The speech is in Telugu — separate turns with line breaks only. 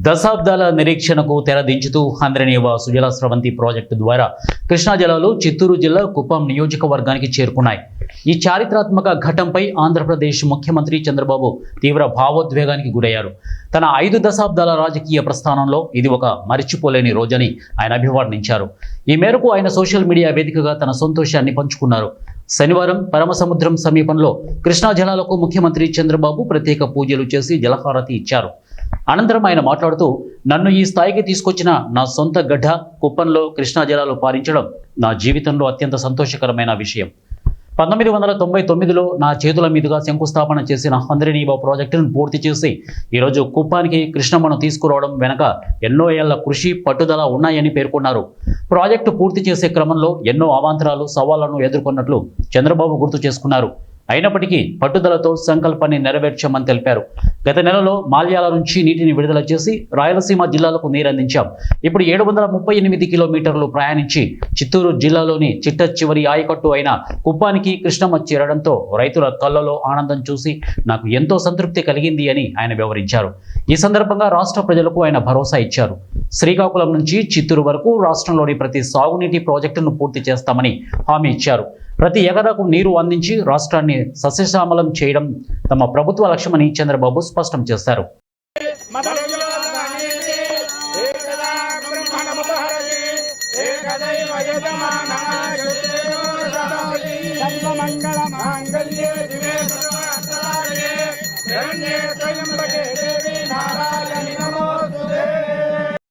దశాబ్దాల నిరీక్షణకు తెరదించుతూ హంద్రనీవ సుజల స్రవంతి ప్రాజెక్టు ద్వారా కృష్ణా జలాలు చిత్తూరు జిల్లా కుప్పం నియోజకవర్గానికి చేరుకున్నాయి. ఈ చారిత్రాత్మక ఘట్టంపై ఆంధ్రప్రదేశ్ ముఖ్యమంత్రి చంద్రబాబు తీవ్ర భావోద్వేగానికి గురయ్యారు. తన 5 దశాబ్దాల రాజకీయ ప్రస్థానంలో ఇది ఒక మరిచిపోలేని రోజని ఆయన అభివర్ణించారు. ఈ మేరకు ఆయన సోషల్ మీడియా వేదికగా తన సంతోషాన్ని పంచుకున్నారు. శనివారం పరమసముద్రం సమీపంలో కృష్ణా జలాలకు ముఖ్యమంత్రి చంద్రబాబు ప్రత్యేక పూజలు చేసి జలహారతి ఇచ్చారు. అనంతరం ఆయన మాట్లాడుతూ, నన్ను ఈ స్థాయికి తీసుకొచ్చిన నా సొంత గడ్డ కుప్పంలో కృష్ణా జలాలు పారించడం నా జీవితంలో అత్యంత సంతోషకరమైన విషయం. 1999లో నా చేతుల మీదుగా శంకుస్థాపన చేసిన హంద్రనీవ ప్రాజెక్టును పూర్తి చేసి ఈరోజు కుప్పానికి కృష్ణమ్మను తీసుకురావడం వెనక ఎన్నో ఏళ్ల కృషి, పట్టుదల ఉన్నాయని పేర్కొన్నారు. ప్రాజెక్టు పూర్తి చేసే క్రమంలో ఎన్నో అవాంతరాలు, సవాళ్లను ఎదుర్కొన్నట్లు చంద్రబాబు గుర్తు చేసుకున్నారు. అయినప్పటికీ పట్టుదలతో సంకల్పాన్ని నెరవేర్చామని తెలిపారు. గత నెలలో మాల్యాల నుంచి నీటిని విడుదల చేసి రాయలసీమ జిల్లాలకు నీరందించాం. ఇప్పుడు 738 కిలోమీటర్లు ప్రయాణించి చిత్తూరు జిల్లాలోని చిట్ట చివరి ఆయకట్టు అయిన కుప్పానికి కృష్ణమ్మ చేరడంతో రైతుల కళ్ళలో ఆనందం చూసి నాకు ఎంతో సంతృప్తి కలిగింది అని ఆయన వివరించారు. ఈ సందర్భంగా రాష్ట్ర ప్రజలకు ఆయన భరోసా ఇచ్చారు. శ్రీకాకుళం నుంచి చిత్తూరు వరకు రాష్ట్రంలోని ప్రతి సాగునీటి ప్రాజెక్టును పూర్తి చేస్తామని హామీ ఇచ్చారు. ప్రతి ఎకరాకు నీరు అందించి రాష్ట్రాన్ని సస్యశ్యామలం చేయడం తమ ప్రభుత్వ లక్ష్యమని చంద్రబాబు స్పష్టం చేశారు.
మంగళ